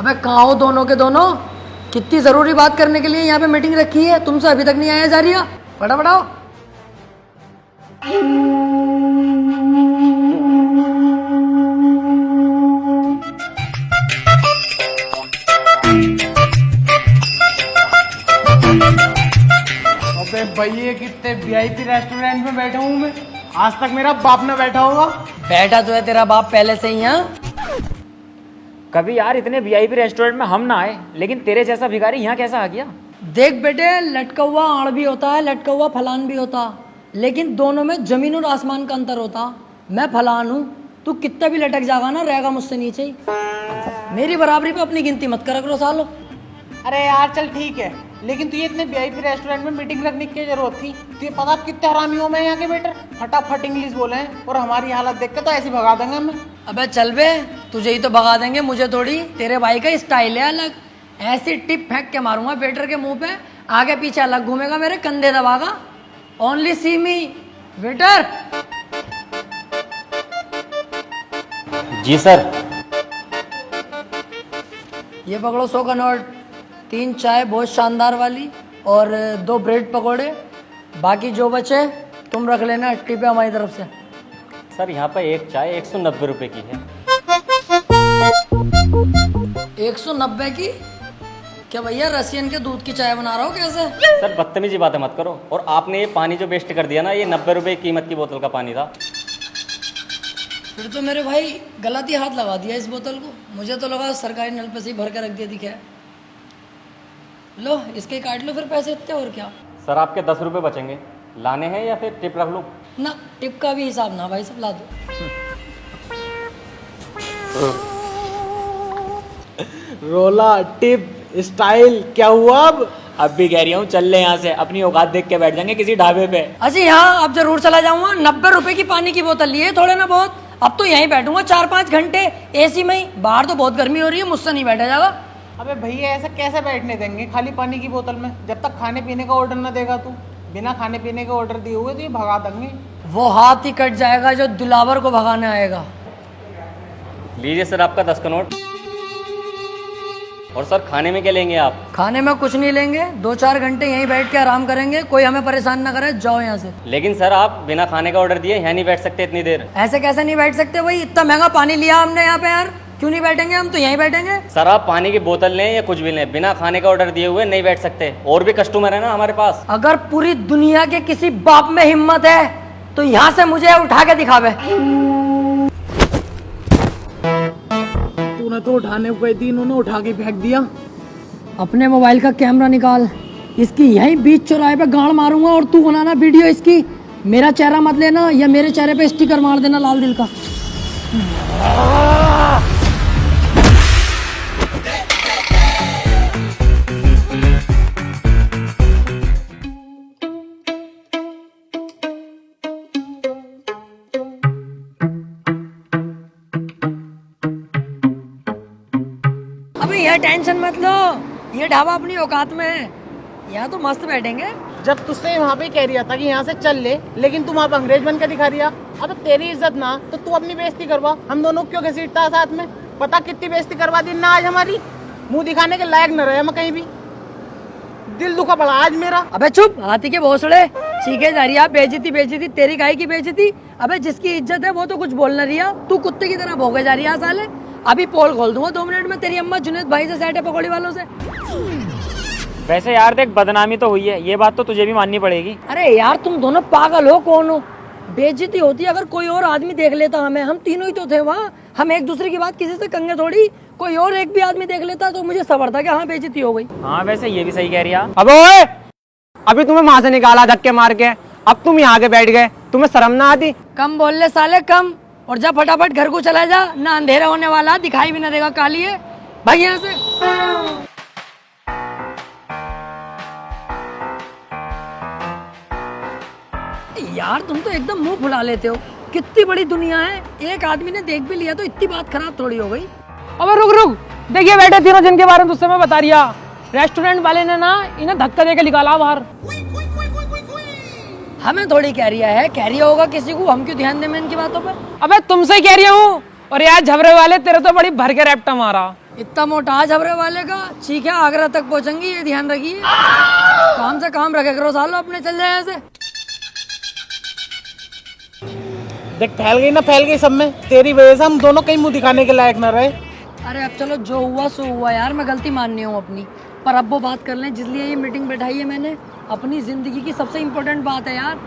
अबे कहाँ हो दोनों के दोनों? कितनी जरूरी बात करने के लिए यहाँ पे मीटिंग रखी है, तुमसे अभी तक नहीं आया जा रही है। फटाफट आओ। अबे भैया कितने वीआईपी रेस्टोरेंट में बैठा हूँ मैं, आज तक मेरा बाप ना बैठा होगा। बैठा तो है तेरा बाप पहले से ही यहाँ। कभी यार इतने वीआईपी रेस्टोरेंट में हम ना आए, लेकिन तेरे जैसा भिखारी यहाँ कैसा आ गया? देख बेटे, लटका हुआ आड़ भी होता है, लटका हुआ फलान भी होता, लेकिन दोनों में जमीन और आसमान का अंतर होता। मैं फलान हूँ, तू कितना भी लटक जाएगा ना, रहेगा मुझसे नीचे ही। मेरी बराबरी पे अपनी गिनती मत करा करो सालो। अरे यार चल ठीक है, लेकिन तुझे इतने वीआईपी रेस्टोरेंट में मीटिंग रखने की क्या जरूरत थी? तुझे पता कितने हरामी हो मैं यहाँ के वेटर, फटाफट इंग्लिश बोले हैं और हमारी हालत देख के तो ऐसे भगा देंगे हमें। अबे चल बे, तुझे ही तो भगा देंगे, मुझे थोड़ी। तेरे भाई का स्टाइल है अलग, ऐसी टिप फेंक के मारूंगा वेटर के मुंह पे, आगे पीछे अलग घूमेगा, मेरे कंधे दबागा। ओनली सी मी वेटर। जी सर। ये पकड़ो 100 का नोट, 3 चाय बहुत शानदार वाली और 2 ब्रेड पकोड़े, बाकी जो बचे तुम रख लेना, टिप है हमारी तरफ से। सर यहाँ पर एक चाय 190 रुपए की है। 190 की? क्या भैया रसियन के दूध की चाय बना रहा हो कैसे? सर बदतमीजी बातें मत करो, और आपने ये पानी जो वेस्ट कर दिया ना, ये 90 रुपए कीमत की बोतल का पानी था। फिर तो मेरे भाई गलत ही हाथ लगा दिया इस बोतल को, मुझे तो लगा सरकारी नल पे से ही भर के रख दिया दिखा है। लो इसके काट लो फिर पैसे इतने, और क्या। सर आपके 10 रुपए बचेंगे, लाने हैं या फिर टिप रख लूँ? ना टिप का भी हिसाब ना भाई, सब ला दो। रोला टिप स्टाइल क्या हुआ अब भी कह रही हूँ चल ले यहाँ से, अपनी औकात देख के बैठ जाएंगे किसी ढाबे पे। अच्छा हाँ, अब जरूर चला जाऊंगा। 90 रुपए की पानी की बोतल लिए थोड़े ना बहुत, अब तो यहीं बैठूंगा 4-5 घंटे एसी में ही। बाहर तो बहुत गर्मी हो रही है, मुझसे नहीं बैठा जाएगा। अबे भैया ऐसा कैसे बैठने देंगे खाली पानी की बोतल में, जब तक खाने पीने का ऑर्डर ना देगा तू। बिना खाने पीने के ऑर्डर दिए हुए तो ये भगा देंगे। वो हाथ ही कट जाएगा जो दिलावर को भगाने आएगा। लीजिए सर आपका 10 का नोट। और सर खाने में क्या लेंगे आप? खाने में कुछ नहीं लेंगे, 2-4 घंटे यहीं बैठ के आराम करेंगे, कोई हमें परेशान ना करे, जाओ यहाँ से। लेकिन सर आप बिना खाने का ऑर्डर दिए यहाँ नहीं बैठ सकते इतनी देर। ऐसे कैसे नहीं बैठ सकते भाई, इतना महंगा पानी लिया हमने यहाँ पे यार, क्यों नहीं बैठेंगे? हम तो यहीं बैठेंगे। सर आप पानी की बोतल लें या कुछ भी लें, बिना खाने का ऑर्डर दिए हुए नहीं बैठ सकते, और भी कस्टमर है ना हमारे पास। अगर पूरी दुनिया के किसी बाप में हिम्मत है तो यहाँ से मुझे उठा के दिखावे। तूने तो उठाने को गई थी, इन्होंने उठा के फेंक दिया। अपने मोबाइल का कैमरा निकाल, इसकी यहीं बीच चौराहे पे गाड़ मारूंगा और तू बनाना वीडियो इसकी। मेरा चेहरा मत लेना, या मेरे चेहरे पे स्टिकर मार देना लाल दिल का। अबे ये टेंशन मत लो, ये ढाबा अपनी औकात में है, यहाँ तो मस्त बैठेंगे। जब तुझसे वहाँ पे कह रहा था कि यहाँ से चल ले, लेकिन तुम आप अंग्रेज बन के दिखा रिया। अब तेरी इज्जत ना तो तू अपनी बेइज्जती करवा, हम दोनों क्यों घसीटता है साथ में? पता कितनी बेइज्जती करवा दी ना आज हमारी, मुंह दिखाने के लायक न रहे हम कहीं भी। दिल दुखा पड़ा आज मेरा। अबे चुप, हाथी के भोसड़े सीखे जा रही है। बेइज्जती बेइज्जती तेरी गाय की बेइज्जती। अबे जिसकी इज्जत है वो तो कुछ बोल न रिया, तू कुत्ते की तरह भोगे जा रही है साले। अभी पोल खोल दूंगा 2 मिनट में, तेरी अम्मा जुनेद भाई से सेट है पकौड़ी वालों से। वैसे यार देख, बदनामी तो हुई है, ये बात तो तुझे भी माननी पड़ेगी। अरे यार तुम दोनों पागल हो, कौन हो? बेइज्जती होती है अगर कोई और आदमी देख लेता हमें, हम तीनों ही तो थे वहाँ, हम एक दूसरे की बात किसी से कंगे थोड़ी। कोई और एक भी आदमी देख लेता तो मुझे सबर था कि हाँ बेइज्जती हो गई। हाँ वैसे ये भी सही कह रही है। अब ओए, अभी तुम्हें वहां से निकाला धक्के मार के, अब तुम यहाँ के बैठ गए, तुम्हें शर्म ना आती? कम बोल ले साले कम, और जा फटाफट घर को चला जा, ना अंधेरा होने वाला, दिखाई भी ना देगा काली है। भाई यहाँ से। यार तुम तो एकदम मुंह फुला लेते हो, कितनी बड़ी दुनिया है, एक आदमी ने देख भी लिया तो इतनी बात खराब थोड़ी हो गई। अबे रुक रुक, देखिए बैठे तीनों जिनके बारे में तुझसे मैं बता रिया, रेस्टोरेंट वाले ने ना इन्हें धक्का देके निकाला बाहर। हमें थोड़ी कह रिया है, कह रिया होगा किसी को, हम क्यों ध्यान दें इनकी बातों पर? अबे तुमसे कह रही हूँ, और यार झबरे वाले तेरे तो बड़ी भर के रैप्टा मारा। इतना मोटा झबरे वाले का चीख है आगरा तक पहुंचेंगी, ये ध्यान रखिए। काम से काम रखे करो सालो, अपने चल जाए ऐसे। देख फैल गई ना, फैल गई सब में। तेरी वजह से हम दोनों कहीं मुंह दिखाने के लायक न रहे। अरे अब चलो, जो हुआ सो हुआ यार, मैं गलती माननी हूँ अपनी। पर अब वो बात कर लें जिसलिए ये मीटिंग बैठाई है मैंने, अपनी जिंदगी की सबसे इम्पोर्टेंट बात है यार।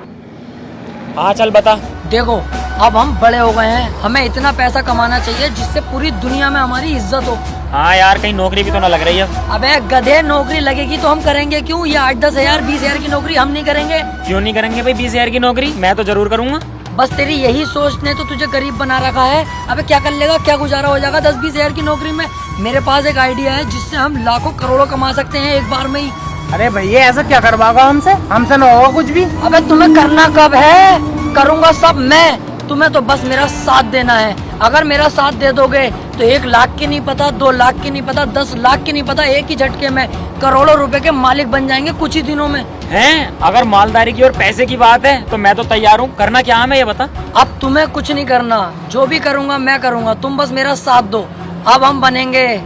हाँ चल बता। देखो, अब हम बड़े हो गए हैं, हमें इतना पैसा कमाना चाहिए जिससे पूरी दुनिया में हमारी इज्जत हो। हाँ यार, कहीं नौकरी भी तो ना लग रही है। अबे गधे, नौकरी लगेगी तो हम करेंगे क्यों? ये 8-10 हजार 20 हजार की नौकरी हम नहीं करेंगे। क्यों नहीं करेंगे भाई 20,000 की नौकरी? मैं तो जरूर करूंगा। बस तेरी यही सोच ने तो तुझे गरीब बना रखा है। अबे क्या कर लेगा, क्या गुजारा हो जाएगा 10-20 हजार की नौकरी में? मेरे पास एक आइडिया है जिससे हम लाखों करोड़ों कमा सकते हैं एक बार में ही। अरे भैया ऐसा क्या करवाओगा हमसे? हमसे न होगा कुछ भी। अबे तुम्हें करना कब है? करूंगा सब मैं, तुम्हें तो बस मेरा साथ देना है। अगर मेरा साथ दे दोगे तो 1 लाख की नहीं पता, 2 लाख की नहीं पता, 10 लाख की नहीं पता, एक ही झटके में करोड़ों रुपए के मालिक बन जाएंगे कुछ ही दिनों में। हैं? अगर मालदारी की और पैसे की बात है तो मैं तो तैयार हूँ। करना क्या हमें ये बता। अब तुम्हें कुछ नहीं करना, जो भी करूंगा मैं करूंगा, तुम बस मेरा साथ दो। अब हम बनेंगे।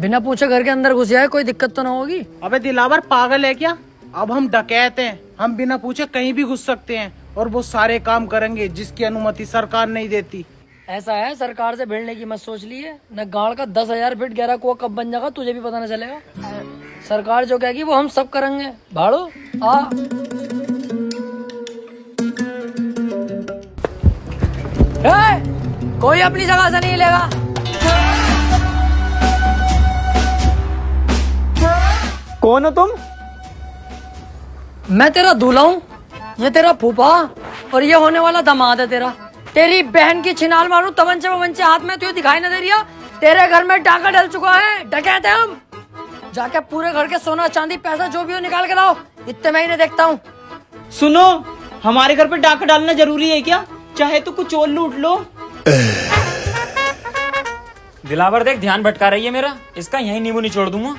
बिना पूछे घर के अंदर घुस जाए, कोई दिक्कत तो ना होगी? अबे दिलावर पागल है क्या? अब हम डकैत हैं, हम बिना पूछे कहीं भी घुस सकते हैं और वो सारे काम करेंगे जिसकी अनुमति सरकार नहीं देती। ऐसा है, सरकार से भिड़ने की मत सोच लिए। न गाड़ का 10,000 फीट गहरा कुआं कब बन जाएगा तुझे भी पता न चलेगा। सरकार जो कहेगी वो हम सब करेंगे। भाड़ो आ। कोई अपनी जगह से नहीं लेगा। कौन हो तुम? मैं तेरा दूल्हा हूँ, ये तेरा फूफा और ये होने वाला दामाद है तेरा। तेरी बहन की छिनाल मारूं तमंचे वमंचे हाथ में, तुझे दिखाई न दे रहा? तेरे घर में डाका डल चुका है, डकैत है हम। जाके पूरे घर के सोना चांदी पैसा जो भी हो निकाल के लाओ, इतने मैं ही देखता हूँ। सुनो, हमारे घर पे डाका डालना जरूरी है क्या? चाहे तो कुछ और लूट लो। दिलावर देख, ध्यान भटका रही है मेरा, इसका यही नींबू निचोड़ दूंगा।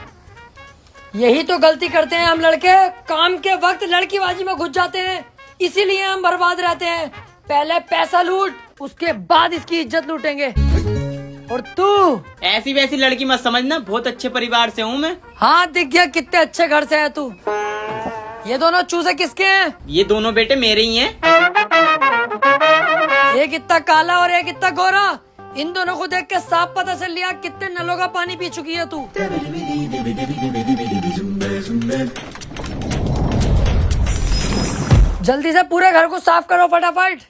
यही तो गलती करते हैं हम लड़के, काम के वक्त लड़कीबाजी में घुस जाते हैं, इसीलिए हम बर्बाद रहते हैं। पहले पैसा लूट, उसके बाद इसकी इज्जत लूटेंगे। और तू ऐसी वैसी लड़की मत समझना, बहुत अच्छे परिवार से हूँ मैं। हाँ दिख गया कितने अच्छे घर से है तू। ये दोनों चूजे किसके हैं? ये दोनों बेटे मेरे ही हैं। एक इतना काला और एक इतना गोरा, इन दोनों को देख के साफ पता चल लिया कितने नलों का पानी पी चुकी है तू। जल्दी से पूरे घर को साफ करो फटाफट।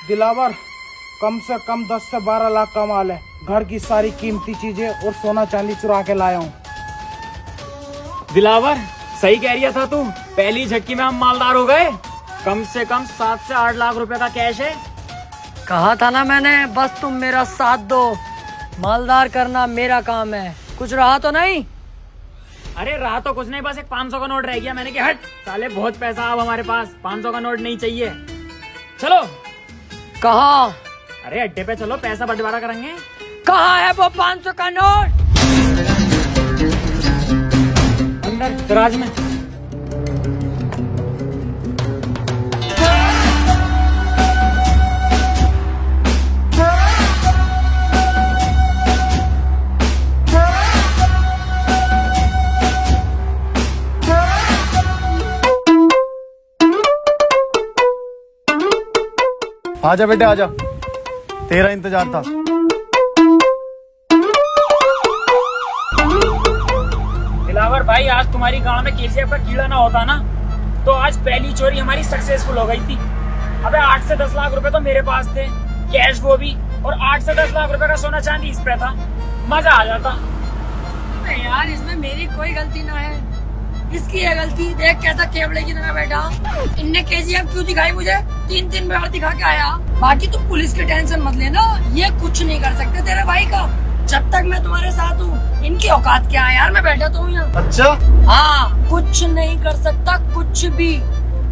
दिलावर, कम से कम 10 से 12 लाख का माल है। घर की सारी कीमती चीजें और सोना चांदी चुरा के लाया हूँ। दिलावर, सही कह रिया था तू, पहली झटकी में हम मालदार हो गए। कम से कम 7 से 8 लाख रुपए का कैश है। कहा था ना मैंने, बस तुम मेरा साथ दो, मालदार करना मेरा काम है। कुछ रहा तो नहीं? अरे रहा तो कुछ नहीं, बस एक 500 का नोट रह गया। मैंने कहा हट साले, बहुत पैसा अब हमारे पास, 500 का नोट नहीं चाहिए। चलो। कहाँ? अरे अड्डे पे चलो, पैसा बंटवारा करेंगे। कहाँ है वो 500 का नोट? अंदर दराज में। आजा बेटे आजा, तेरा इंतजार था। दिलावर भाई, आज तुम्हारी गांव में केसीएफ का कीड़ा ना होता ना, तो आज पहली चोरी हमारी सक्सेसफुल हो गई थी। अबे 8 से 10 लाख रुपए तो मेरे पास थे, कैश वो भी, और 8 से 10 लाख रुपए का सोना चांदी इस पे था। मजा आ जाता। अबे यार, इसमें मेरी कोई गलती ना है, इसकी है गलती। देख कैसा केवड़े की तरह बैठा। इनने केजीएफ क्यों दिखाई मुझे? 3 बार दिखा के आया। बाकी तू पुलिस की टेंशन मत लेना, ये कुछ नहीं कर सकते तेरे भाई का, जब तक मैं तुम्हारे साथ हूँ। इनकी औकात क्या है यार, मैं बैठा तो हूँ यहाँ। अच्छा हाँ, कुछ नहीं कर सकता, कुछ भी।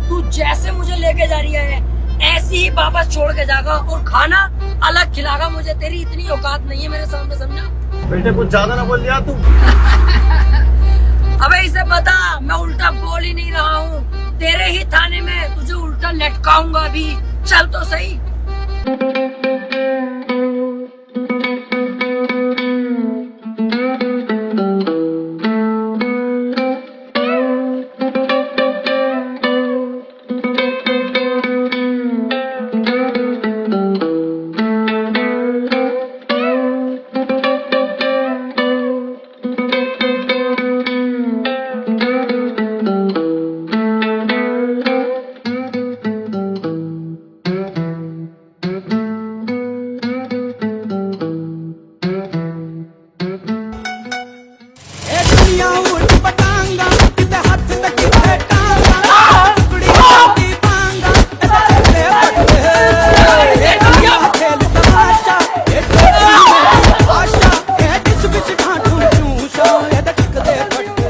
तू जैसे मुझे लेके जा रही है, ऐसे ही वापस छोड़ के जाएगा, और खाना अलग खिलागा मुझे। तेरी इतनी औकात नहीं है मेरे सामने, समझा? बेटे कुछ ज्यादा ना बोल दिया तू। अबे इसे बता, मैं उल्टा बोल ही नहीं रहा हूँ। तेरे ही थाने में तुझे उल्टा लटकाऊंगा अभी। चल तो सही।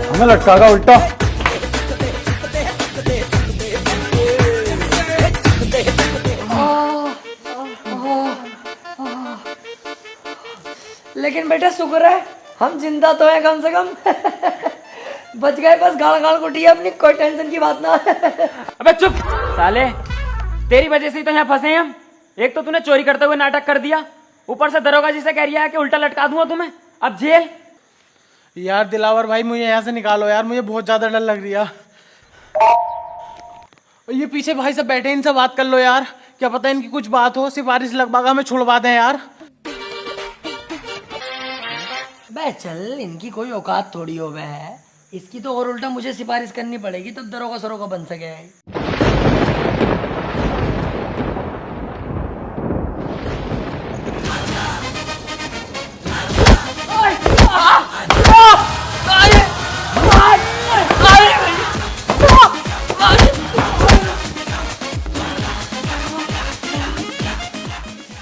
हमें लटकागा उल्टा। लेकिन बेटा शुक्र है हम जिंदा तो हैं कम से कम। बच गए, बस गाल गाल कुटी है अपनी, कोई टेंशन की बात ना। अबे चुप साले, तेरी वजह से ही तो यहाँ फंसे हैं हम। एक तो तूने चोरी करते हुए नाटक कर दिया, ऊपर से दरोगा जी से कह रही है कि उल्टा लटका दूंगा तुम्हें, अब जेल। यार दिलावर भाई, मुझे यहाँ से निकालो यार, मुझे बहुत ज्यादा डर लग रही है। ये पीछे भाई सब बैठे, इनसे बात कर लो यार, क्या पता इनकी कुछ बात हो, सिफारिश लगवा हमें छुड़वा दें यार। बे चल, इनकी कोई औकात थोड़ी हो गए है, इसकी तो और उल्टा मुझे सिफारिश करनी पड़ेगी, तब दरोगा सरोगा बन सके।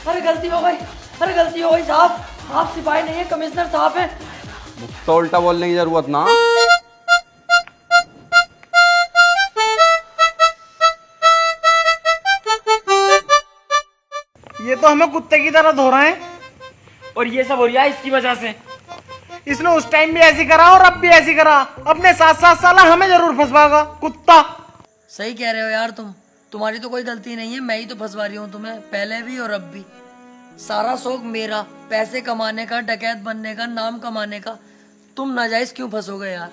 अरे गलती हो गई, अरे गलती हो गई साहब, आप सिपाही नहीं है, कमिश्नर साहब हैं। तो उल्टा बोलने की जरूरत ना। ये तो हमें कुत्ते की तरह धो रहे हैं, और ये सब हो रहा है इसकी वजह से। इसने उस टाइम भी ऐसी करा और अब भी ऐसी करा, अपने 7-7 साल हमें जरूर फंसवाएगा कुत्ता। सही कह रहे हो यार तुम, तुम्हारी तो कोई गलती नहीं है, मैं ही तो फंसवा रही हूँ तुम्हें, पहले भी और अब भी। सारा शौक मेरा, पैसे कमाने का, डकैत बनने का, नाम कमाने का। तुम नाजायज क्यों फंसोगे यार?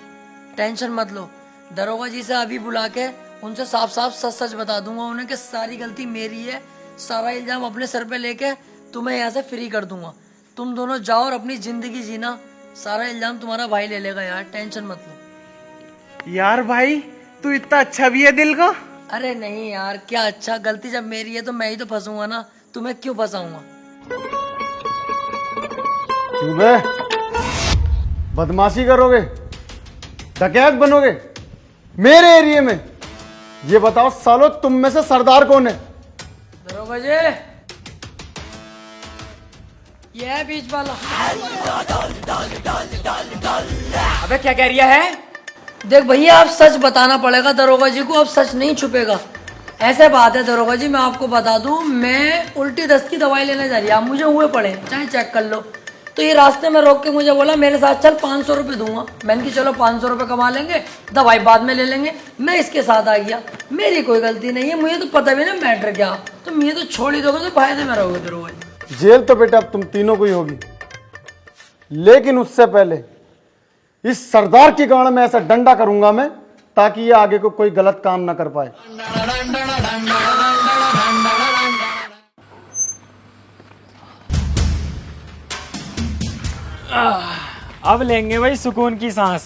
टेंशन मत लो, दरोगा जी से अभी बुला के उनसे साफ साफ सच सच बता दूंगा उन्हें कि सारी गलती मेरी है, सारा इल्जाम अपने सर पे लेके तुम्हें यहाँ से फ्री कर दूंगा। तुम दोनों जाओ और अपनी जिंदगी जीना, सारा इल्जाम तुम्हारा भाई ले लेगा यार, टेंशन मत लो। यार भाई तू इतना अच्छा भी है दिल का। अरे नहीं यार, क्या अच्छा, गलती जब मेरी है तो मैं ही तो फंसूंगा ना, तुम्हें क्यों फंसाऊंगा? क्यों बे, बदमाशी करोगे, डकैत बनोगे मेरे एरिया में? ये बताओ सालो, तुम में से सरदार कौन है? दरोगा जी, ये है बीच वाला। अबे क्या कह रिया है? देख भैया, अब सच बताना पड़ेगा दरोगा जी को, अब सच नहीं छुपेगा। ऐसे बात है दरोगा जी, मैं आपको बता दूं, मैं उल्टी दस्त की दवाई लेने जा रही है, आप मुझे हुए पड़े, चाहे चेक कर लो। तो ये रास्ते में रोक के मुझे बोला मेरे साथ चल, 500 रुपये दूंगा। मैंने कि चलो 500 रुपये कमा लेंगे, दवाई बाद में ले लेंगे। मैं इसके साथ आ गया, मेरी कोई गलती नहीं है, मुझे तो पता भी ना मैटर क्या। तो मुझे तो छोड़ ही दोगे तो फायदे में रहोगे दरोगा जी। जेल तो बेटा अब तुम तीनों को ही होगी, लेकिन उससे पहले इस सरदार की गाड़ में ऐसा डंडा करूंगा मैं, ताकि ये आगे को कोई गलत काम ना कर पाए। अब लेंगे भाई सुकून की सांस।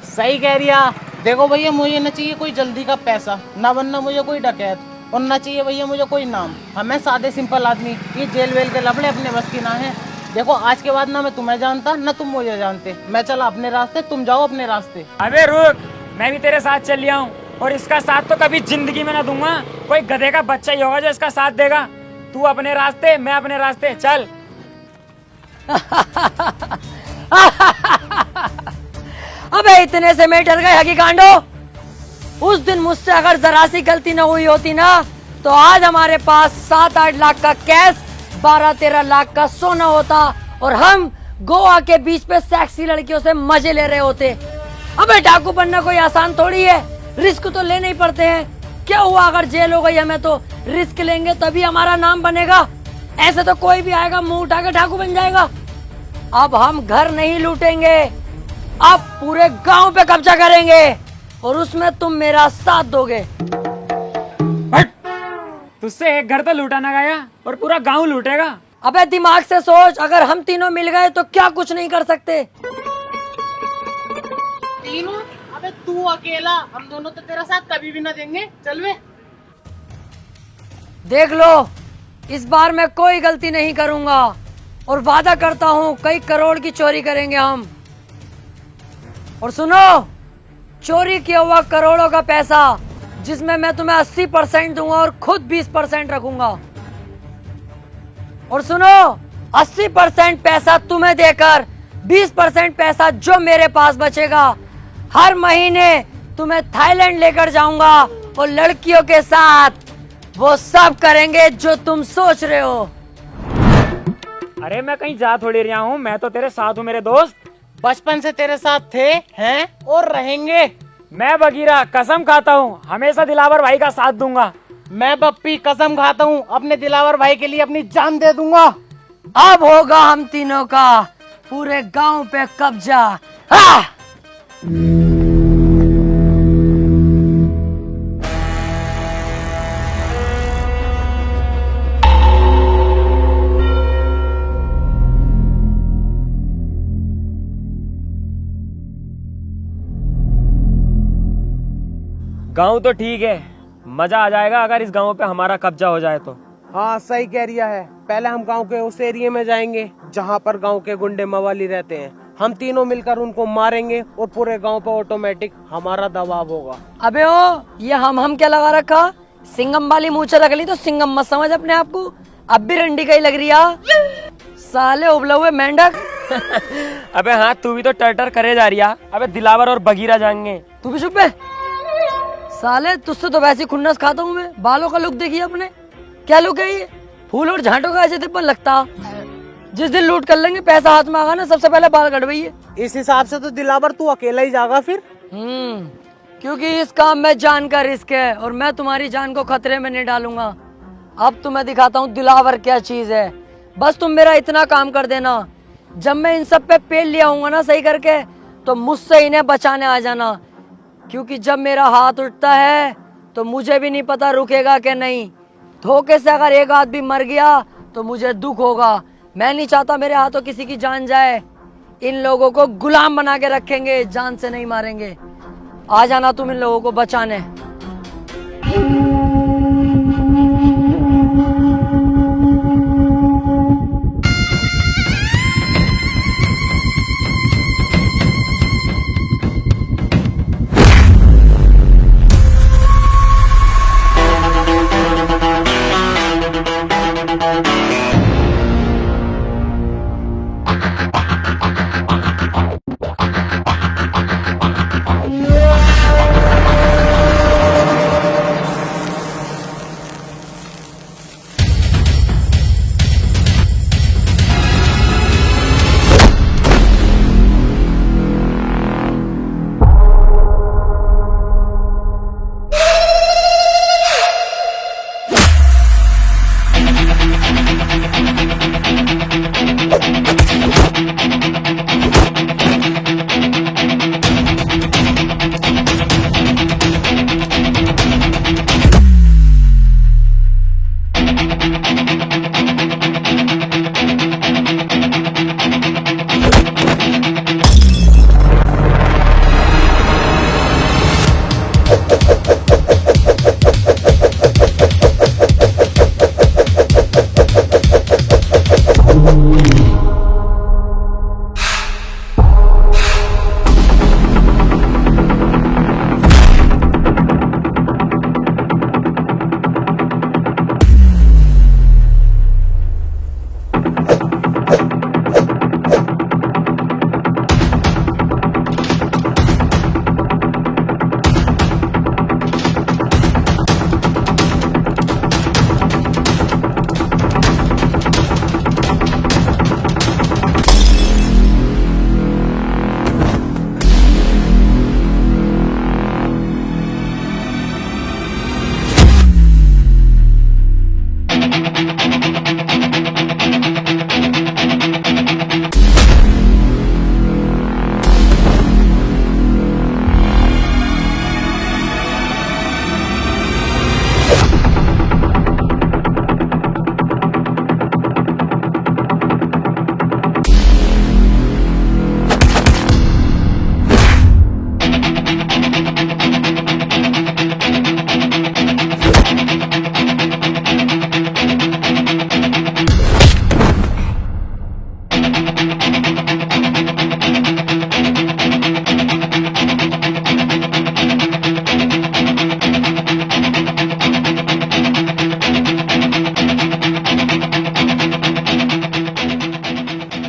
सही कह रिया। देखो भैया, मुझे न चाहिए कोई जल्दी का पैसा, ना बनना मुझे कोई डकैत, और ना चाहिए भैया मुझे कोई नाम। हमें सादे सिंपल आदमी, ये जेल वेल के लफड़े अपने बस की ना है। देखो आज के बाद ना मैं तुम्हें जानता, ना तुम मुझे जानते। मैं चला अपने रास्ते, तुम जाओ अपने रास्ते। अबे रुक, मैं भी तेरे साथ चल लिया हूँ, और इसका साथ तो कभी जिंदगी में ना दूंगा। कोई गधे का बच्चा ही होगा जो इसका साथ देगा। तू अपने रास्ते, मैं अपने रास्ते, चल। अबे इतने से मैं डर गए हकी कांडो। उस दिन मुझसे अगर जरा सी गलती न हुई होती ना, तो आज हमारे पास 7-8 लाख का कैश, 12-13 लाख का सोना होता, और हम गोवा के बीच पे सेक्सी लड़कियों से मजे ले रहे होते। अबे डाकू बनना कोई आसान थोड़ी है, रिस्क तो लेने ही पड़ते हैं। क्या हुआ अगर जेल हो गई हमें, तो रिस्क लेंगे तभी हमारा नाम बनेगा। ऐसे तो कोई भी आएगा मुंह उठा के डाकू बन जाएगा। अब हम घर नहीं लूटेंगे, अब पूरे गांव पे कब्जा करेंगे, और उसमें तुम मेरा साथ दोगे। तुझसे एक घर तो लूटा ना गया, और पूरा गांव लूटेगा। अबे दिमाग से सोच, अगर हम तीनों मिल गए तो क्या कुछ नहीं कर सकते। तीनों? अबे तू अकेला, हम दोनों तो तेरा साथ कभी भी ना देंगे। चल वे। देख लो, इस बार मैं कोई गलती नहीं करूंगा, और वादा करता हूँ कई करोड़ की चोरी करेंगे हम। और सुनो, चोरी किया हुआ करोड़ों का पैसा, जिसमें मैं तुम्हें 80% दूंगा और खुद 20% रखूंगा। और सुनो, 80% पैसा तुम्हें देकर 20% पैसा जो मेरे पास बचेगा, हर महीने तुम्हें थाईलैंड लेकर जाऊंगा, और लड़कियों के साथ वो सब करेंगे जो तुम सोच रहे हो। अरे मैं कहीं जा थोड़ी रहा हूँ, मैं तो तेरे साथ हूँ मेरे दोस्त। बचपन से तेरे साथ थे, हैं और रहेंगे। मैं बगीरा कसम खाता हूँ हमेशा दिलावर भाई का साथ दूंगा। मैं बप्पी कसम खाता हूँ अपने दिलावर भाई के लिए अपनी जान दे दूंगा। अब होगा हम तीनों का पूरे गांव पे कब्जा। गांव तो ठीक है, मजा आ जाएगा अगर इस गांव पे हमारा कब्जा हो जाए तो। हाँ सही कह रिया है। पहले हम गांव के उस एरिया में जाएंगे जहाँ पर गांव के गुंडे मवाली रहते हैं। हम तीनों मिलकर उनको मारेंगे और पूरे गांव पे ऑटोमेटिक हमारा दबाव होगा। अबे ओ, ये हम क्या लगा रखा? सिंगम वाली मूछें रख ली तो सिंगम मत समझ अपने आप को। अब भी रंडी का ही लग रही है, साले उबले हुए मेंढक। अबे हाँ, तू भी तो टर्टर करे जा रिया। अबे दिलावर और बगीरा जाएंगे। तू भी चुप है साले, तुझसे तो वैसे खुन्नस खाता हूँ मैं। बालों का लुक देखिए अपने, क्या लुक है ये? फूल और झांटों का ऐसे तिब्बन लगता। जिस दिन लूट कर लेंगे, पैसा हाथ में आगा ना, सबसे पहले बाल कटवाइए। इस हिसाब से तो दिलावर तू अकेला ही जाएगा फिर। क्योंकि इस काम में जान का रिस्क है, और मैं तुम्हारी जान को खतरे में नहीं डालूंगा। अब तुम्हें दिखाता हूँ दिलावर क्या चीज है। बस तुम मेरा इतना काम कर देना, जब मैं इन सब पे पेल लिया हूँ ना सही करके, तो मुझसे इन्हें बचाने आ जाना। क्योंकि जब मेरा हाथ उठता है तो मुझे भी नहीं पता रुकेगा कि नहीं। धोखे से अगर एक आदमी मर गया तो मुझे दुख होगा। मैं नहीं चाहता मेरे हाथों किसी की जान जाए। इन लोगों को गुलाम बना के रखेंगे, जान से नहीं मारेंगे। आ जाना तुम इन लोगों को बचाने।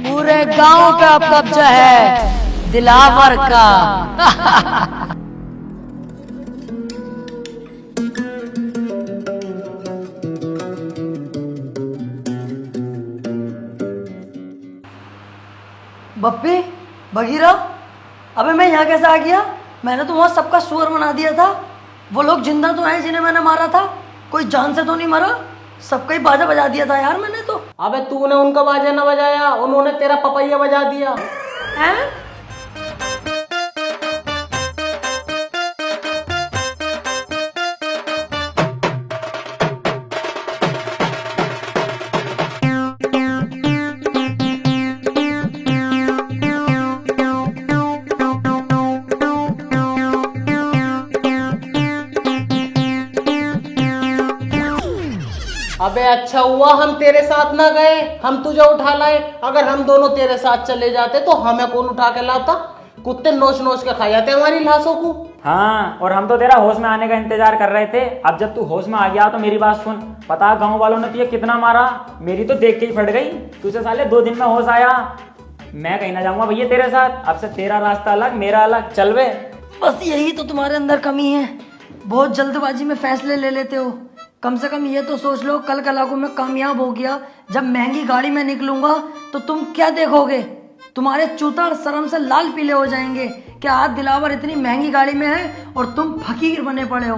पूरे गांव पे अब कब्जा है दिलावर का। बप्पी, बगीरा, अबे मैं यहाँ कैसे आ गया? मैंने तो वहाँ सबका सुअर बना दिया था। वो लोग जिंदा तो हैं जिन्हें मैंने मारा था, कोई जान से तो नहीं मरा। सबका ही बाजा बजा दिया था यार मैंने तो। अबे तूने उनका बाजा ना बजाया, उन्होंने तेरा पपैया बजा दिया। हैं? अबे अच्छा हुआ हम तेरे साथ ना गए, हम तुझे उठा लाए। अगर हम दोनों तेरे साथ चले जाते तो हमें कौन उठा के लाता? कुत्ते नोच नोच के खा जाते हमारी लाशों को। हाँ, और हम तो तेरा होश में आने का इंतजार कर रहे थे। अब जब तू होश में आ गया तो मेरी बात सुन। पता गांव वालों ने तुझे कितना मारा, मेरी तो देख के ही फट गई। तुझे साले 2 दिन में होश आया। मैं कहीं ना जाऊंगा भैया तेरे साथ। अब से तेरा रास्ता अलग, मेरा अलग। चल बे। बस यही तो तुम्हारे अंदर कमी है, बहुत जल्दबाजी में फैसले ले लेते हो। कम से कम ये तो सोच लो, कल कला को मैं कामयाब हो गया, जब महंगी गाड़ी में निकलूंगा तो तुम क्या देखोगे? तुम्हारे चूतर शर्म से लाल पीले हो जाएंगे कि आज दिलावर इतनी महंगी गाड़ी में है और तुम फकीर बने पड़े हो।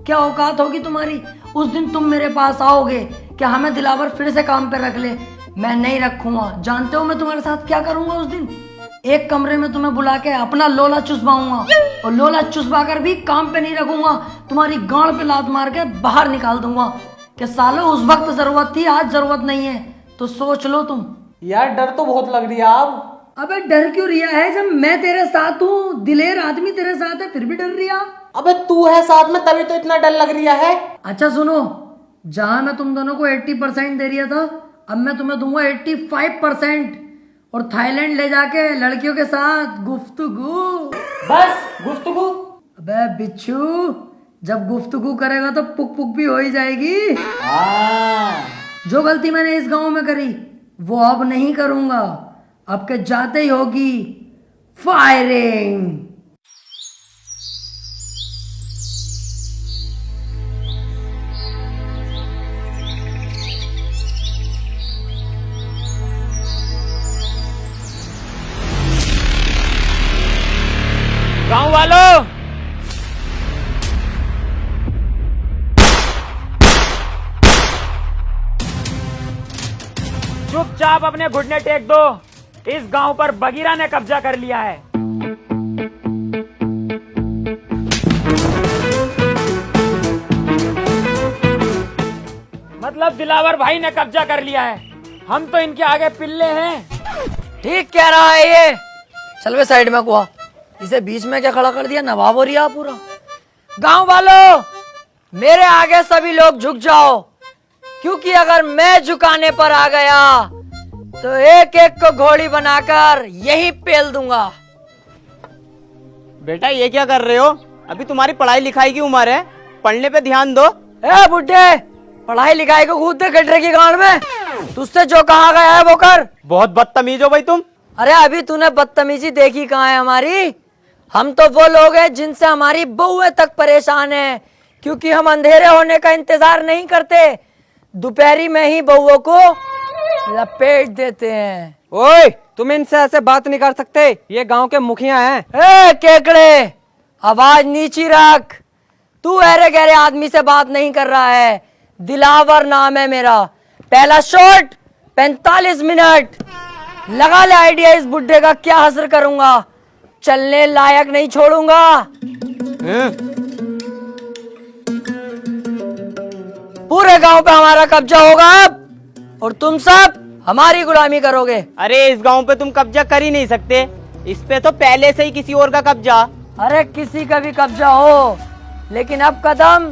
क्या औकात होगी तुम्हारी? उस दिन तुम मेरे पास आओगे कि हमें दिलावर फिर से काम पे रख ले। मैं नहीं रखूंगा। जानते हो मैं तुम्हारे साथ क्या करूंगा उस दिन? एक कमरे में तुम्हें बुला के अपना लोला चुसवाऊंगा, और लोला चुसवा कर भी काम पे नहीं रखूंगा। तुम्हारी गांड पे लात मार के बाहर निकाल दूंगा कि सालों उस वक्त जरूरत थी, आज जरूरत नहीं है। तो सोच लो तुम। यार डर तो बहुत लग रही है अब। अबे डर क्यों रिया है? जब मैं तेरे साथ हूँ, दिलेर आदमी तेरे साथ है, फिर भी डर रिया? अबे तू है साथ में तभी तो इतना डर लग रिया है। अच्छा सुनो, जहां मैं तुम दोनों को 80% दे रिया था, अब मैं तुम्हें दूंगा 85%, और थाईलैंड ले जाके लड़कियों के साथ गुफ्तगू। बस गुफ्तगू? अबे बिच्छू, जब गुफ्तगू करेगा तो पुक पुक भी हो ही जाएगी। हाँ। जो गलती मैंने इस गांव में करी वो अब नहीं करूंगा। अब के जाते ही होगी फायरिंग। गांव वालों, चुपचाप अपने घुटने टेक दो। इस गांव पर बगीरा ने कब्जा कर लिया है। मतलब दिलावर भाई ने कब्जा कर लिया है। हम तो इनके आगे पिल्ले हैं। ठीक कह रहा है ये। चल वे साइड में कुआ, इसे बीच में क्या खड़ा कर दिया, नवाब हो रिया पूरा। गांव वालों, मेरे आगे सभी लोग झुक जाओ, क्योंकि अगर मैं झुकाने पर आ गया तो एक एक को घोड़ी बनाकर यही पेल दूंगा। बेटा ये क्या कर रहे हो? अभी तुम्हारी पढ़ाई लिखाई की उम्र है, पढ़ने पे ध्यान दो। ए बुड्ढे, पढ़ाई लिखाई को कूदते गटरे की गांड में, तुझसे जो कहा गया है वो कर। बहुत बदतमीज हो भाई तुम। अरे अभी तूने बदतमीजी देखी कहाँ है हमारी? हम तो वो लोग हैं जिनसे हमारी बहुएं तक परेशान है, क्योंकि हम अंधेरे होने का इंतजार नहीं करते, दोपहरी में ही बहुओं को लपेट देते हैं। ओए, तुम इनसे ऐसे बात नहीं कर सकते, ये गांव के मुखिया हैं। ए केकड़े, आवाज नीची रख। तू अरे गहरे आदमी से बात नहीं कर रहा है। दिलावर नाम है मेरा। पहला शॉट 45 मिनट। लगा ले आइडिया इस बुड्ढे का क्या हसर करूंगा, चलने लायक नहीं छोड़ूंगा। पूरे गांव पे हमारा कब्जा होगा अब, और तुम सब हमारी गुलामी करोगे। अरे इस गांव पे तुम कब्जा कर ही नहीं सकते, इस पे तो पहले से ही किसी और का कब्जा। अरे किसी का भी कब्जा हो, लेकिन अब कदम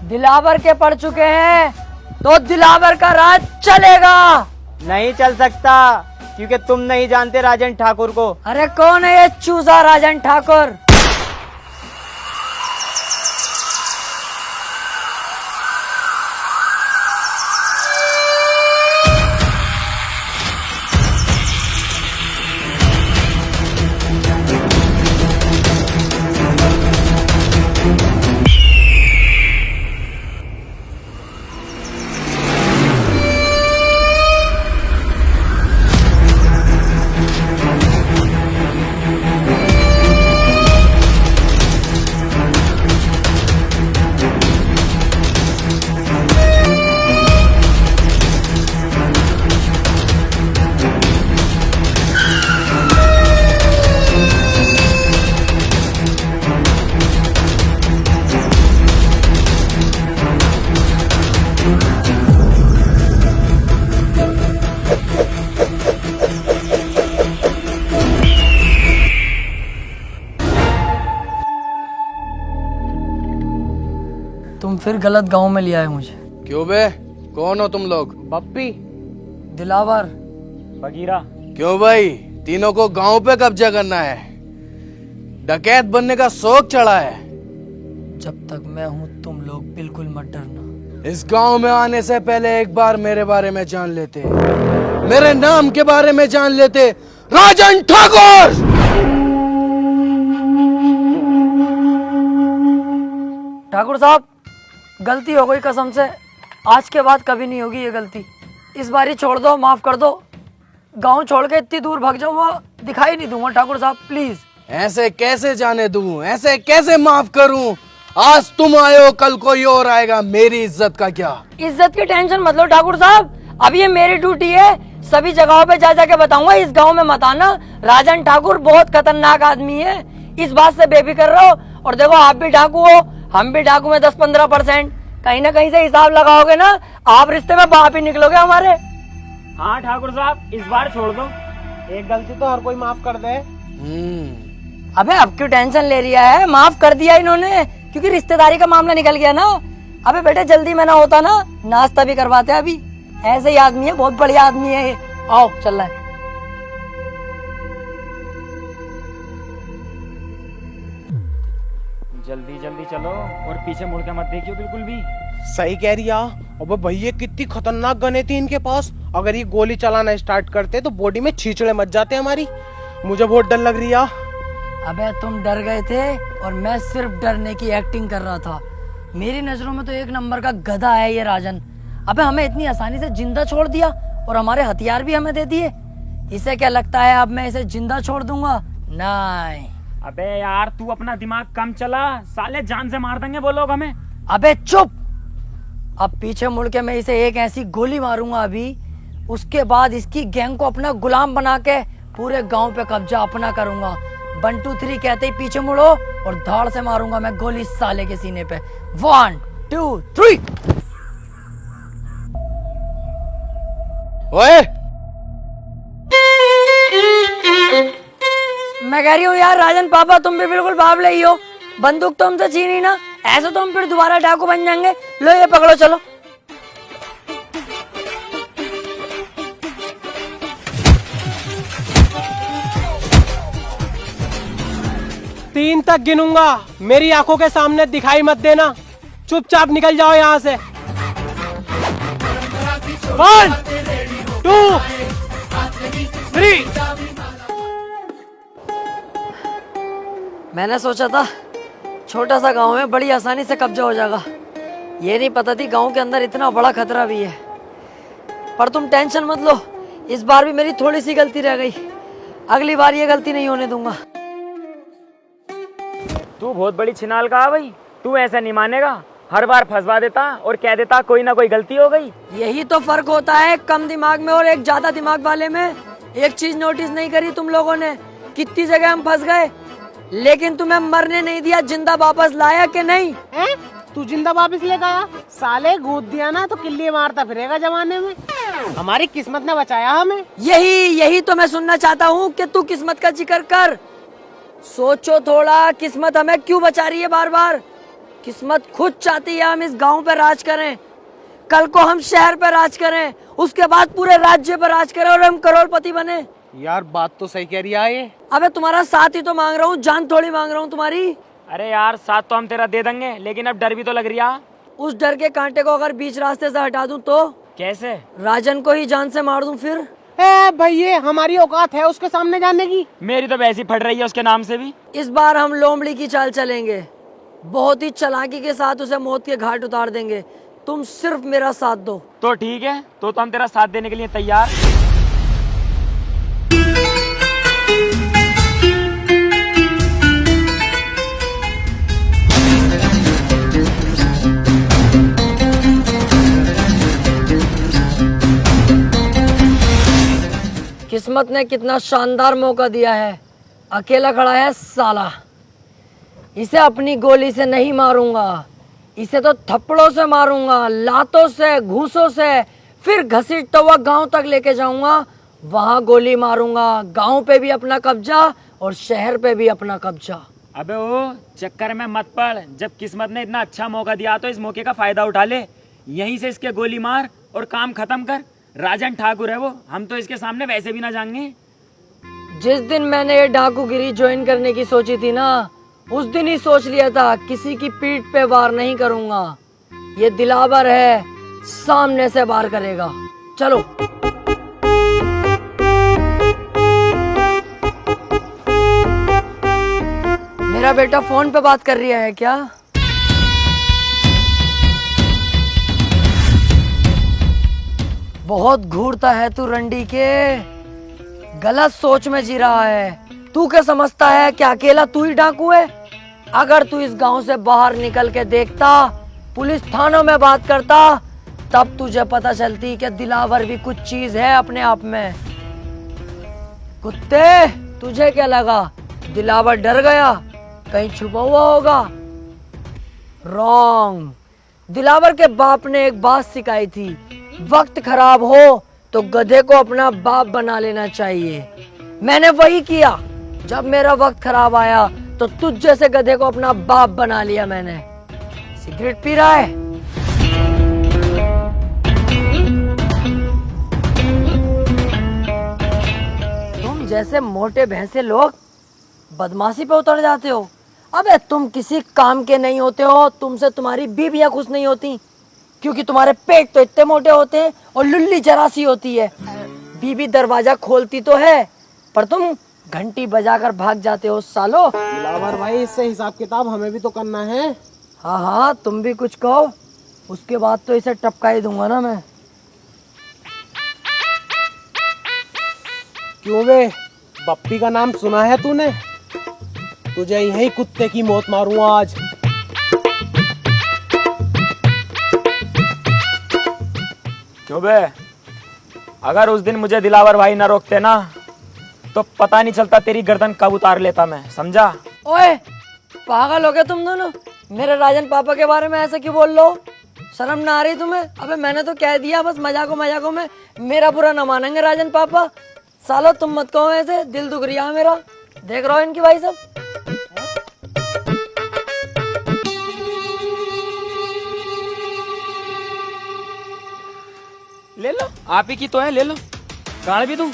दिलावर के पड़ चुके हैं तो दिलावर का राज चलेगा। नहीं चल सकता, क्योंकि तुम नहीं जानते राजन ठाकुर को। अरे कौन है ये चूजा राजन ठाकुर? तुम फिर गलत गांव में लिया है मुझे। क्यों बे, कौन हो तुम लोग? पप्पी। दिलावर। बगीरा। क्यों भाई, तीनों को गांव पे कब्जा करना है? डकैत बनने का शौक चढ़ा है? जब तक मैं हूं तुम लोग बिल्कुल मत डरना। इस गांव में आने से पहले एक बार मेरे बारे में जान लेते, मेरे नाम के बारे में जान लेते। राजन ठाकुर। ठाकुर साहब, गलती हो गई कसम से, आज के बाद कभी नहीं होगी ये गलती। इस बारी छोड़ दो, माफ कर दो। गांव छोड़ के इतनी दूर भाग जाऊंगा, दिखाई नहीं दूंगा ठाकुर साहब, प्लीज। ऐसे कैसे जाने दूं, ऐसे कैसे माफ करूं? आज तुम आए हो, कल कोई और आएगा, मेरी इज्जत का क्या? इज्जत की टेंशन मत लो ठाकुर साहब, अब ये मेरी ड्यूटी है, सभी जगहों पे जा जाके बताऊंगा इस गांव में मत आना, राजन ठाकुर बहुत खतरनाक आदमी है, इस बात से बेफिक्र रहो। और देखो आप भी डाकू हो, हम भी डाकू में 10-15%, कहीं ना कहीं से हिसाब लगाओगे ना, आप रिश्ते में बाप ही निकलोगे हमारे। हाँ ठाकुर साहब, इस बार छोड़ दो, एक गलती तो हर कोई माफ कर दे। अबे अब क्यों टेंशन ले रिया है, माफ कर दिया इन्होंने, क्योंकि रिश्तेदारी का मामला निकल गया ना। अबे बेटे जल्दी में ना होता ना, नाश्ता भी करवाते अभी। ऐसे ही आदमी है, बहुत बढ़िया आदमी है ये। आओ चल रहा है। जल्दी जल्दी चलो और पीछे मुड़ के मत देखियो बिल्कुल भी। सही कह रही है, अबे भैया कितनी खतरनाक गने थी इनके पास। अगर ये गोली चलाना स्टार्ट करते तो बॉडी में छींचड़े मच जाते हमारी। मुझे बहुत डर लग रही है। अबे तुम डर गए थे और मैं सिर्फ डरने की एक्टिंग कर रहा था। मेरी नजरों में तो एक नंबर का गधा है ये राजन। अबे हमें इतनी आसानी से जिंदा छोड़ दिया और हमारे हथियार भी हमें दे दिए। इसे क्या लगता है अब मैं इसे जिंदा छोड़ दूंगा? नहीं। अबे यार तू अपना दिमाग कम चला, साले जान से मार देंगे वो लोग हमें। अबे चुप। अब पीछे मुड़ के मैं इसे एक ऐसी गोली मारूंगा अभी, उसके बाद इसकी गैंग को अपना गुलाम बना के पूरे गांव पे कब्जा अपना करूंगा। 1 2 3 कहते ही पीछे मुड़ो और धाड़ से मारूंगा मैं गोली साले के सीने पे। 1 2 3। ओए मैं कह रही हूँ यार राजन पापा तुम भी बिल्कुल भाव ले ही हो। बंदूक तो हमसे छीनी ना, ऐसे तो हम फिर दोबारा डाकू बन जाएंगे। लो ये पकड़ो चलो। तीन तक गिनूंगा, मेरी आंखों के सामने दिखाई मत देना, चुपचाप निकल जाओ यहाँ से। 1 2 3। मैंने सोचा था छोटा सा गांव है, बड़ी आसानी से कब्जा हो जाएगा। ये नहीं पता थी गांव के अंदर इतना बड़ा खतरा भी है। पर तुम टेंशन मत लो, इस बार भी मेरी थोड़ी सी गलती रह गई। अगली बार ये गलती नहीं होने दूंगा। तू बहुत बड़ी छिनाल का है भाई, तू ऐसा नहीं मानेगा। हर बार फंसवा देता और कह देता कोई ना कोई गलती हो गई। यही तो फर्क होता है कम दिमाग में और एक ज्यादा दिमाग वाले में। एक चीज नोटिस नहीं करी तुम लोगों ने, कितनी जगह हम फंस गए लेकिन तुम्हें मरने नहीं दिया, जिंदा वापस लाया कि नहीं? तू जिंदा वापस ले गया? साले गोद दिया ना तो किल्ली मारता फिरेगा जमाने में। हमारी किस्मत ने बचाया हमें। यही तो मैं सुनना चाहता हूँ कि तू किस्मत का जिक्र कर। सोचो थोड़ा, किस्मत हमें क्यों बचा रही है बार बार? किस्मत खुद चाहती है हम इस गांव पे राज करें, कल को हम शहर पे राज करें, उसके बाद पूरे राज्य पर राज करें और हम करोड़पति बने। यार बात तो सही कह रही है ये। अबे तुम्हारा साथ ही तो मांग रहा हूँ, जान थोड़ी मांग रहा हूँ तुम्हारी। अरे यार साथ तो हम तेरा दे देंगे, लेकिन अब डर भी तो लग रही है। उस डर के कांटे को अगर बीच रास्ते से हटा दूं तो? कैसे? राजन को ही जान से मार दूं फिर? भैया हमारी औकात है उसके सामने जाने की? मेरी तो वैसी फट रही है उसके नाम से भी। इस बार हम लोमड़ी की चाल चलेंगे, बहुत ही चालाकी के साथ उसे मौत के घाट उतार देंगे। तुम सिर्फ मेरा साथ दो। तो ठीक है, तो हम तेरा साथ देने के लिए तैयार। किस्मत ने कितना शानदार मौका दिया है, अकेला खड़ा है साला। इसे अपनी गोली से नहीं मारूंगा, इसे तो थप्पड़ों से मारूंगा, लातों से, घूसों से, फिर घसीटता हुआ गांव तक लेके जाऊंगा, वहां गोली मारूंगा। गांव पे भी अपना कब्जा और शहर पे भी अपना कब्जा। अबे वो चक्कर में मत पड़, जब किस्मत ने इतना अच्छा मौका दिया तो इस मौके का फायदा उठा ले। यहीं से इसके गोली मार और काम खत्म कर। राजन ठाकुर है वो, हम तो इसके सामने वैसे भी ना जाएंगे। जिस दिन मैंने ये डाकूगिरी ज्वाइन करने की सोची थी ना, उस दिन ही सोच लिया था किसी की पीठ पे वार नहीं करूंगा। ये दिलावर है, सामने से वार करेगा। चलो। मेरा बेटा फोन पे बात कर रहा है क्या? बहुत घूरता है तू रंडी के, गलत सोच में जी रहा है। तू क्या समझता है कि अकेला तू ही डाकू है? अगर तू इस गांव से बाहर निकल के देखता, पुलिस थानों में बात करता, तब तुझे पता चलती कि दिलावर भी कुछ चीज है अपने आप में। कुत्ते, तुझे क्या लगा दिलावर डर गया? कहीं छुपा हुआ होगा? रॉन्ग। दिलावर के बाप ने एक बात सिखाई थी, वक्त खराब हो तो गधे को अपना बाप बना लेना चाहिए। मैंने वही किया। जब मेरा वक्त खराब आया तो तुझ जैसे गधे को अपना बाप बना लिया मैंने। सिगरेट पी रहा है? तुम जैसे मोटे भैंसे लोग बदमाशी पे उतर जाते हो। अबे तुम किसी काम के नहीं होते हो, तुमसे तुम्हारी बीवियां खुश नहीं होती। क्योंकि तुम्हारे पेट तो इतने मोटे होते हैं और लुल्ली जरा सी होती है। बीबी दरवाजा खोलती तो है पर तुम घंटी बजाकर भाग जाते हो सालो। दिलावर भाई इससे हिसाब किताब हमें भी तो करना है। हाँ हाँ तुम भी कुछ कहो, उसके बाद तो इसे टपका ही दूंगा ना मैं। क्यों बे, बप्पी का नाम सुना है तूने? तुझे यही कुत्ते की मौत मारूंगा आज। क्यों बे, अगर उस दिन मुझे दिलावर भाई ना रोकते ना तो पता नहीं चलता तेरी गर्दन कब उतार लेता मैं, समझा? ओए पागल हो गए तुम दोनों, मेरे राजन पापा के बारे में ऐसे क्यों बोल लो? शर्म ना आ रही तुम्हें? अबे मैंने तो कह दिया, बस मजाकों में मेरा बुरा ना मानेंगे राजन पापा। सालो तुम मत कहो ऐसे, दिल दुख रिया है मेरा। देख रहा हो इनकी भाई सब। ले लो, आप ही की तो है, ले लो। गाड़ भी दूं?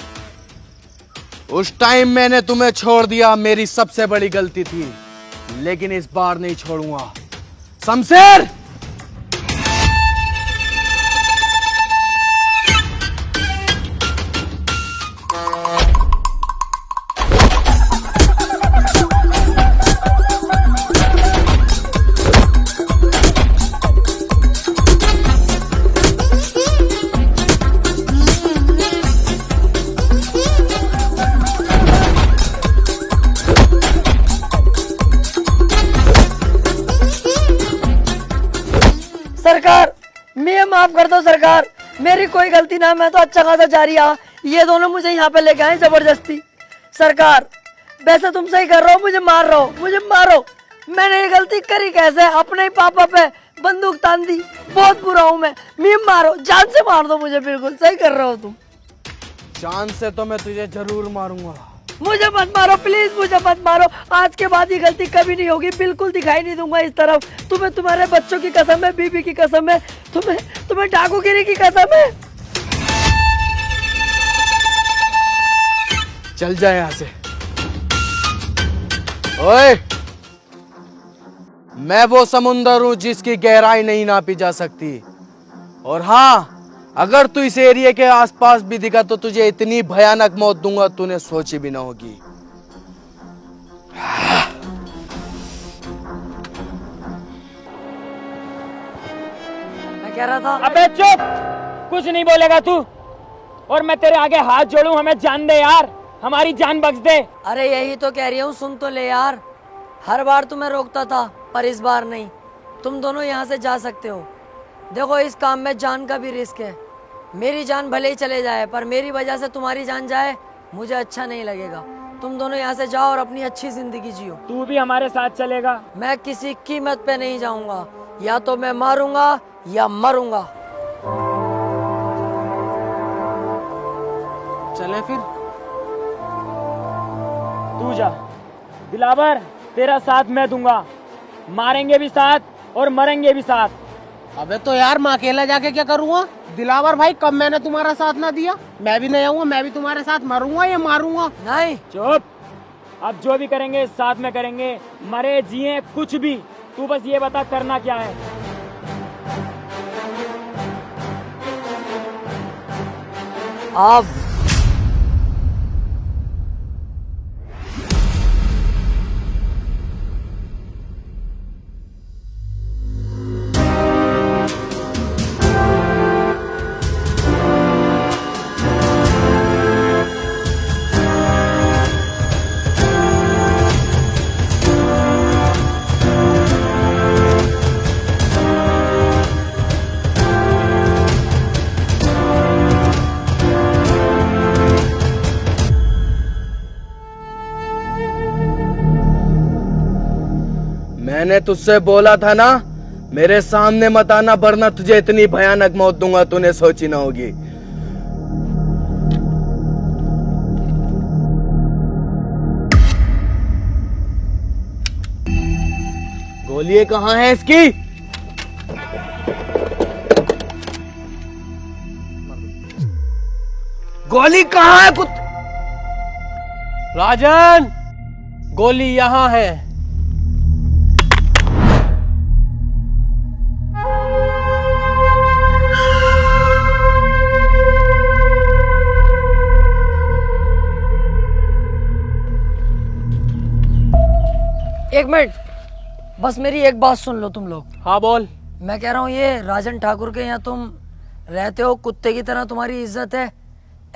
उस टाइम मैंने तुम्हें छोड़ दिया, मेरी सबसे बड़ी गलती थी, लेकिन इस बार नहीं छोड़ूंगा। शमशेर, सरकार मैं माफ कर दो सरकार, मेरी कोई गलती ना, मैं तो अच्छा खासा जा रही रहा। ये दोनों मुझे यहाँ पे लेके आए जबरदस्ती। सरकार वैसे तुम सही कर रहे हो, मुझे मार रहे हो, मुझे मारो। मैंने ये गलती करी कैसे? अपने ही पापा पे बंदूक तान दी, बहुत बुरा हूँ मैं। मारो, जान से मार दो मुझे, बिल्कुल सही कर रहे हो तुम। जान से तो मैं तुझे जरूर मारूंगा। मुझे मत मारो प्लीज, मुझे मत मारो। आज के बाद ये गलती कभी नहीं होगी, बिल्कुल दिखाई नहीं दूंगा इस तरफ। तुम्हें तुम्हारे बच्चों की कसम है, बीबी की कसम है, तुम्हें डाकूगिरी की कसम है। चल जा यहाँ से। ओए, मैं वो समुंदर हूं जिसकी गहराई नहीं नापी जा सकती। और हाँ, अगर तू इस एरिया के आसपास भी दिखा तो तुझे इतनी भयानक मौत दूंगा तूने सोची भी ना होगी। मैं कह रहा था, अबे चुप, कुछ नहीं बोलेगा तू। और मैं तेरे आगे हाथ जोड़ूं, हमें जान दे यार, हमारी जान बख्श दे। अरे यही तो कह रही हूँ, सुन तो ले यार। हर बार तुम्हें रोकता था पर इस बार नहीं। तुम दोनों यहाँ से जा सकते हो। देखो इस काम में जान का भी रिस्क है। मेरी जान भले ही चले जाए पर मेरी वजह से तुम्हारी जान जाए, मुझे अच्छा नहीं लगेगा। तुम दोनों यहाँ से जाओ और अपनी अच्छी जिंदगी जियो। तू भी हमारे साथ चलेगा? मैं किसी कीमत पे नहीं जाऊंगा, या तो मैं मारूंगा या मरूंगा। चले फिर। तू जा दिलावर, तेरा साथ मैं दूंगा। मारेंगे भी साथ और मरेंगे भी साथ। अबे तो यार मैं अकेला जाके क्या करूँगा? दिलावर भाई कब मैंने तुम्हारा साथ ना दिया? मैं भी नहीं आऊंगा, मैं भी तुम्हारे साथ मरूंगा या मारूंगा? नहीं। चुप, अब जो भी करेंगे साथ में करेंगे, मरे जिए कुछ भी। तू बस ये बता करना क्या है। अब मैंने तुझसे बोला था ना, मेरे सामने मत आना वरना तुझे इतनी भयानक मौत दूंगा तूने सोची ना होगी। गोली कहाँ है इसकी? गोली कहाँ है कुछ? राजन, गोली यहाँ है। एक मिनट, बस मेरी एक बात सुन लो तुम लोग। हाँ बोल। मैं कह रहा हूँ ये राजन ठाकुर के यहाँ तुम रहते हो, कुत्ते की तरह तुम्हारी इज्जत है,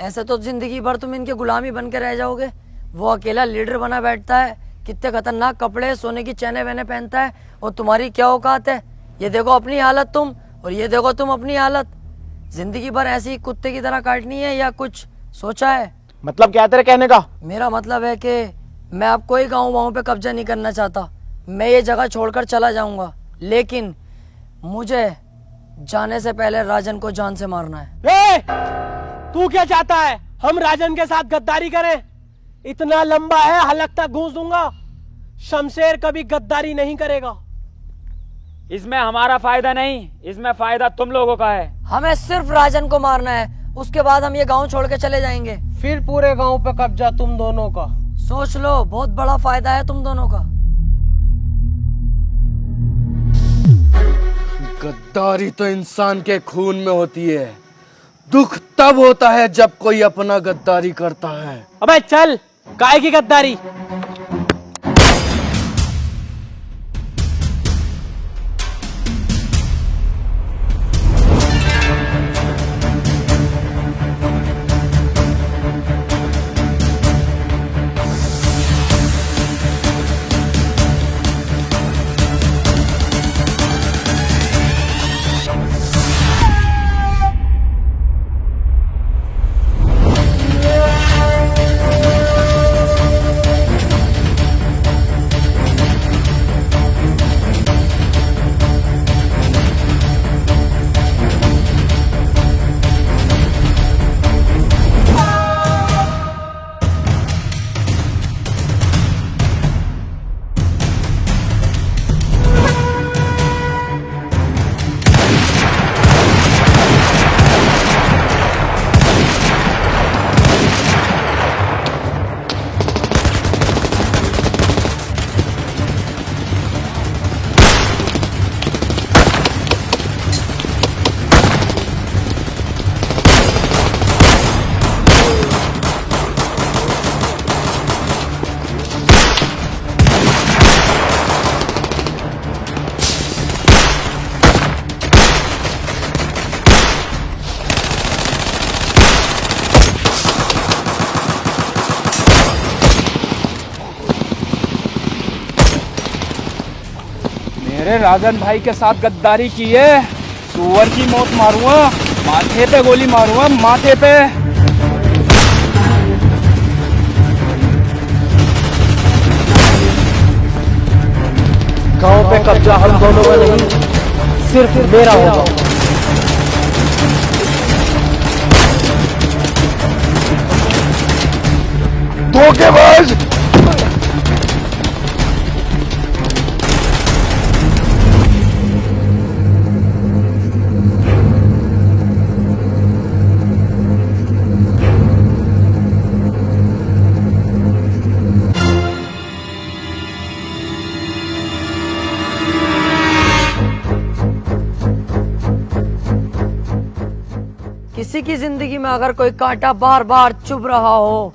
ऐसे तो जिंदगी भर तुम इनके गुलामी बन के रह जाओगे। वो अकेला लीडर बना बैठता है, कितने खतरनाक कपड़े सोने की चैने वैने पहनता है, और तुम्हारी क्या औकात है। ये देखो अपनी हालत तुम, और ये देखो तुम अपनी हालत। जिंदगी भर ऐसी ही कुत्ते की तरह काटनी है या कुछ सोचा है? मतलब क्या तेरे कहने का? मेरा मतलब है कि मैं अब कोई गाँव वाँव पे कब्जा नहीं करना चाहता। मैं ये जगह छोड़कर चला जाऊंगा, लेकिन मुझे जाने से पहले राजन को जान से मारना है। तू क्या चाहता है? हम राजन के साथ गद्दारी करें? इतना लंबा है, हलक तक घूस दूंगा। शमशेर कभी गद्दारी नहीं करेगा। इसमें हमारा फायदा नहीं, इसमें फायदा तुम लोगों का है। हमें सिर्फ राजन को मारना है, उसके बाद हम ये गांव छोड़ के चले जाएंगे। फिर पूरे गांव पे कब्जा तुम दोनों का। सोच लो, बहुत बड़ा फायदा है तुम दोनों का। गद्दारी तो इंसान के खून में होती है। दुख तब होता है जब कोई अपना गद्दारी करता है। अबे चल, काय की गद्दारी? मेरे राजन भाई के साथ गद्दारी की है, सुअर की मौत मारूंगा, माथे पे गोली मारूंगा, माथे पे। गांव पे कब्जा हम दोनों का नहीं, सिर्फ मेरा होगा। धोखेबाज! किसी की जिंदगी में अगर कोई कांटा बार बार चुभ रहा हो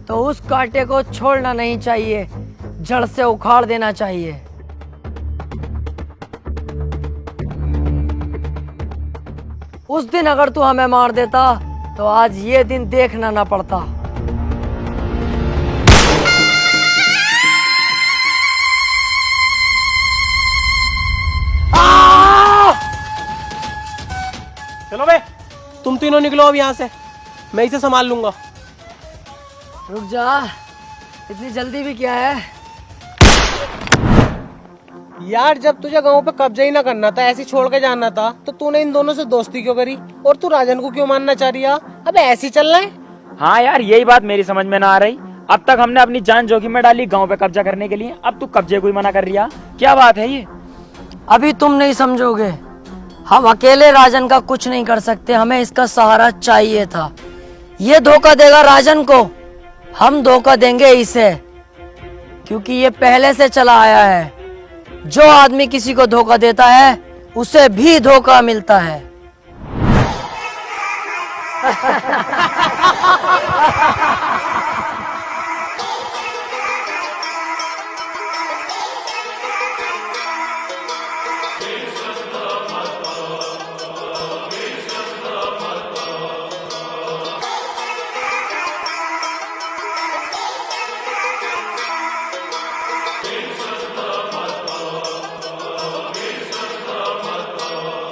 तो उस कांटे को छोड़ना नहीं चाहिए, जड़ से उखाड़ देना चाहिए। उस दिन अगर तू हमें मार देता तो आज ये दिन देखना ना पड़ता। चलो बे, तुम तीनों निकलो अब यहाँ से, मैं इसे संभाल लूंगा। रुक जा, इतनी जल्दी भी क्या है? यार जब तुझे गांव पे कब्जा ही ना करना था, ऐसे छोड़ के जाना था, तो तूने इन दोनों से दोस्ती क्यों करी? और तू राजन को क्यों मानना चाह रही है? अबे ऐसे ही चल रहा है? हाँ यार, यही बात मेरी समझ में ना आ रही। अब तक हमने अपनी जान जोखिम में डाली गांव पे कब्जा करने के लिए, अब तू कब्जे को ही मना कर रही है। क्या बात है ये? अभी तुम नहीं समझोगे। हम अकेले राजन का कुछ नहीं कर सकते, हमें इसका सहारा चाहिए था। ये धोखा देगा राजन को, हम धोखा देंगे इसे, क्योंकि ये पहले से चला आया है। जो आदमी किसी को धोखा देता है उसे भी धोखा मिलता है।